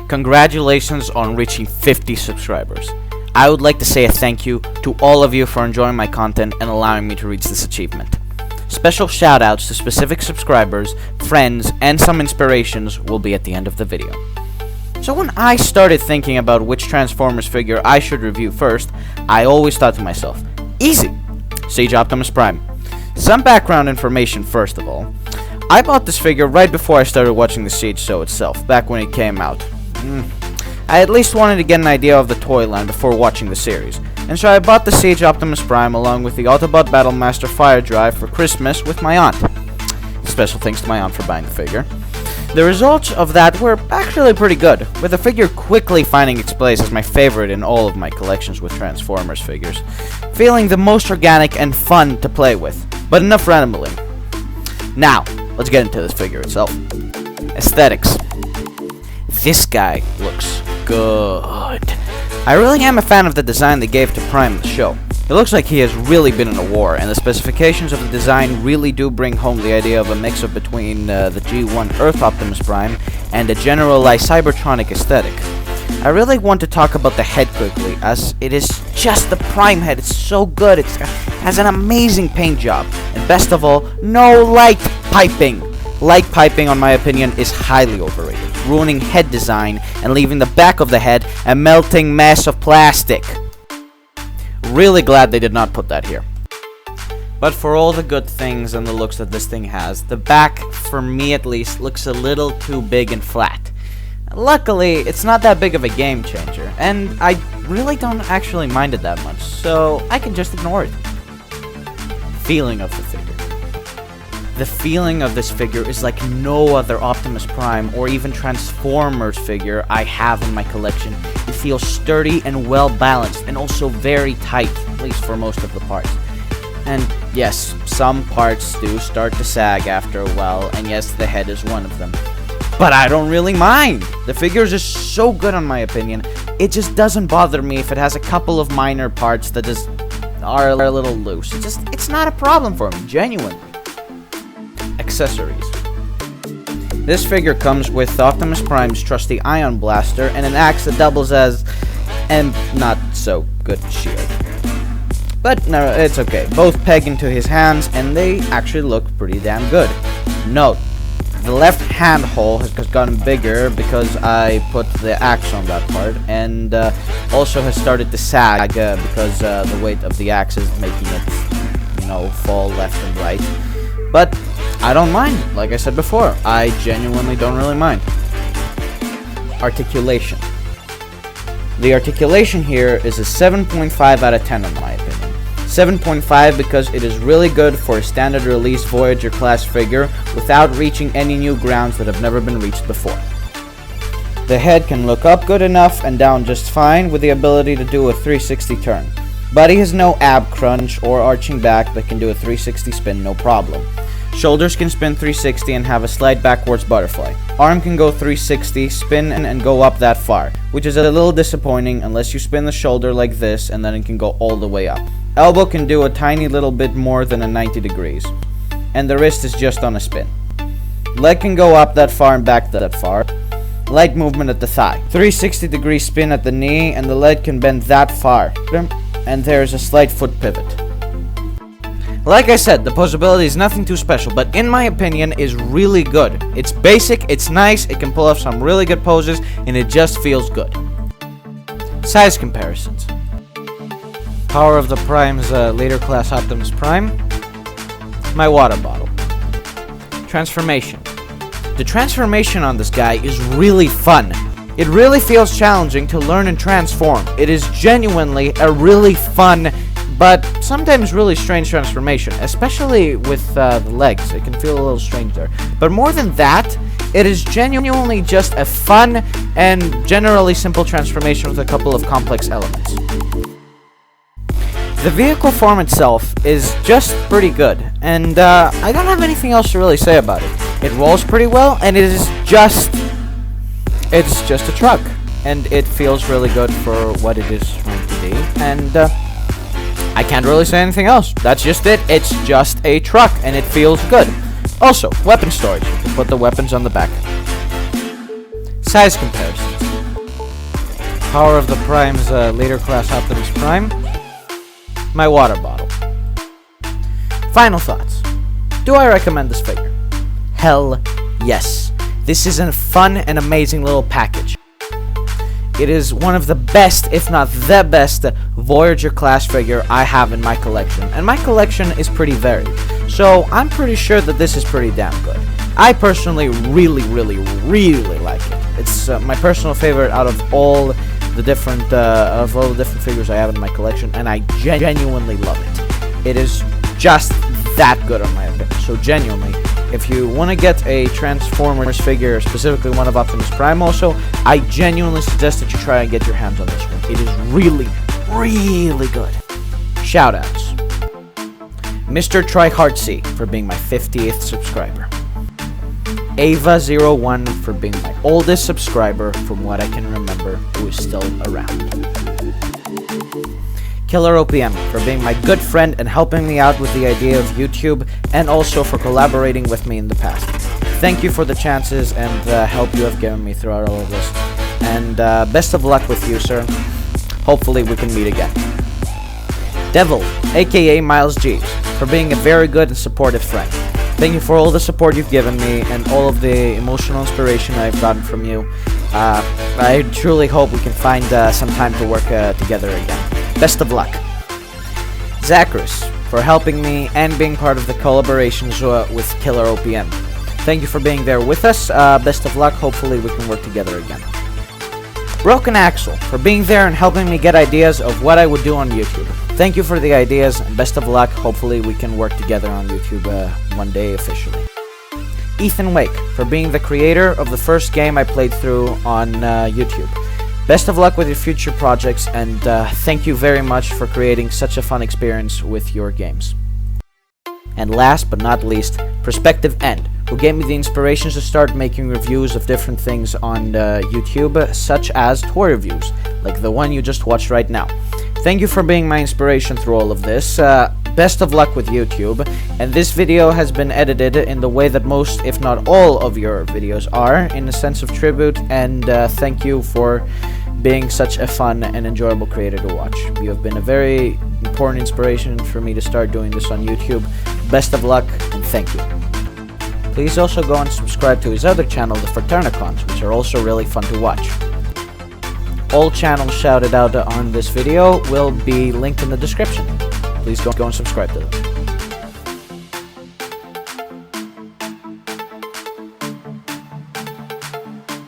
Congratulations on reaching 50 subscribers. I would like to say a thank you to all of you for enjoying my content and allowing me to reach this achievement. Special shoutouts to specific subscribers, friends, and some inspirations will be at the end of the video. So when I started thinking about which Transformers figure I should review first, I always thought to myself, easy, Siege Optimus Prime. Some background information first of all. I bought this figure right before I started watching the Siege show itself, back when it came out. I at least wanted to get an idea of the toy line before watching the series, and so I bought the Siege Optimus Prime along with the Autobot Battlemaster Fire Drive for Christmas with my aunt. Special thanks to my aunt for buying the figure. The results of that were actually pretty good, with the figure quickly finding its place as my favorite in all of my collections with Transformers figures, feeling the most organic and fun to play with. But enough rambling. Now, let's get into this figure itself. Aesthetics. This guy looks good. I really am a fan of the design they gave to Prime in the show. It looks like he has really been in a war, and the specifications of the design really do bring home the idea of a mix-up between the G1 Earth Optimus Prime and a generalized Cybertronic aesthetic. I really want to talk about the head quickly, as it is just the Prime head. It's so good. It has an amazing paint job, and best of all, no light piping. Light piping, on my opinion, is highly overrated, ruining head design and leaving the back of the head a melting mess of plastic. Really glad they did not put that here. But for all the good things and the looks that this thing has, the back, for me at least, looks a little too big and flat. Luckily, it's not that big of a game changer, and I really don't actually mind it that much, so I can just ignore it. Feeling of the figure. The feeling of this figure is like no other Optimus Prime or even Transformers figure I have in my collection. It feels sturdy and well balanced, and also very tight, at least for most of the parts. And yes, some parts do start to sag after a while, and yes, the head is one of them. But I don't really mind! The figure is just so good in my opinion, it just doesn't bother me if it has a couple of minor parts that just are a little loose. It's not a problem for me, genuinely. Accessories. This figure comes with Optimus Prime's trusty Ion Blaster and an axe that doubles as an not so good shield. But no, it's okay. Both peg into his hands and they actually look pretty damn good. Note, the left hand hole has gotten bigger because I put the axe on that part, and also has started to sag because the weight of the axe is making it, fall left and right. But I don't mind. Like I said before, I genuinely don't really mind. Articulation. The articulation here is a 7.5 out of 10 in my opinion. 7.5 because it is really good for a standard release Voyager class figure without reaching any new grounds that have never been reached before. The head can look up good enough and down just fine with the ability to do a 360 turn. Body has no ab crunch or arching back but can do a 360 spin no problem. Shoulders can spin 360 and have a slight backwards butterfly. Arm can go 360, spin and go up that far, which is a little disappointing unless you spin the shoulder like this and then it can go all the way up. Elbow can do a tiny little bit more than a 90 degrees, and the wrist is just on a spin. Leg can go up that far and back that far. Light movement at the thigh. 360 degree spin at the knee and the leg can bend that far, and there is a slight foot pivot. Like I said, the posability is nothing too special, but in my opinion is really good. It's basic, it's nice, it can pull off some really good poses, and it just feels good. Size comparisons. Power of the Prime's later class Optimus Prime. My water bottle. Transformation. The transformation on this guy is really fun. It really feels challenging to learn and transform. It is genuinely a really fun, but sometimes really strange transformation, especially with the legs. It can feel a little strange there. But more than that, it is genuinely just a fun and generally simple transformation with a couple of complex elements. The vehicle form itself is just pretty good, and I don't have anything else to really say about it. It rolls pretty well, and it's just a truck, and it feels really good for what it is trying to be, and I can't really say anything else. That's just it. It's just a truck, and it feels good. Also, weapon storage. You can put the weapons on the back. Size comparisons. Power of the Prime's later class Optimus Prime. My water bottle. Final thoughts. Do I recommend this figure? Hell yes. This is a fun and amazing little package. It is one of the best, if not the best, Voyager class figure I have in my collection. And my collection is pretty varied. So I'm pretty sure that this is pretty damn good. I personally really like it. It's my personal favorite out of all the different figures I have in my collection, and I genuinely love it. It is just that good in my opinion. So genuinely, if you want to get a Transformers figure, specifically one of Optimus Prime also, I genuinely suggest that you try and get your hands on this one. It is really good. Shoutouts. MrTryHard C for being my 50th subscriber. Ava01 for being my oldest subscriber from what I can remember who is still around. Killeropm for being my good friend and helping me out with the idea of YouTube, and also for collaborating with me in the past. Thank you for the chances and the help you have given me throughout all of this. And best of luck with you, sir. Hopefully we can meet again. Devil, aka Miles Jeeves, for being a very good and supportive friend. Thank you for all the support you've given me and all of the emotional inspiration I've gotten from you. I truly hope we can find some time to work together again. Best of luck. Zakris, for helping me and being part of the collaborations with killeropm. Thank you for being there with us. Best of luck. Hopefully we can work together again. Brokenaxle, for being there and helping me get ideas of what I would do on YouTube. Thank you for the ideas, and best of luck. Hopefully we can work together on YouTube one day officially. Ethan Wake, for being the creator of the first game I played through on YouTube. Best of luck with your future projects, and thank you very much for creating such a fun experience with your games. And last but not least, Perspective End, who gave me the inspirations to start making reviews of different things on YouTube, such as toy reviews, like the one you just watched right now. Thank you for being my inspiration through all of this. Best of luck with YouTube, and this video has been edited in the way that most, if not all, of your videos are, in a sense of tribute, and thank you for being such a fun and enjoyable creator to watch. You have been a very important inspiration for me to start doing this on YouTube. Best of luck, and thank you. Please also go and subscribe to his other channel, the Fraternacons, which are also really fun to watch. All channels shouted out on this video will be linked in the description. Please go and subscribe to them.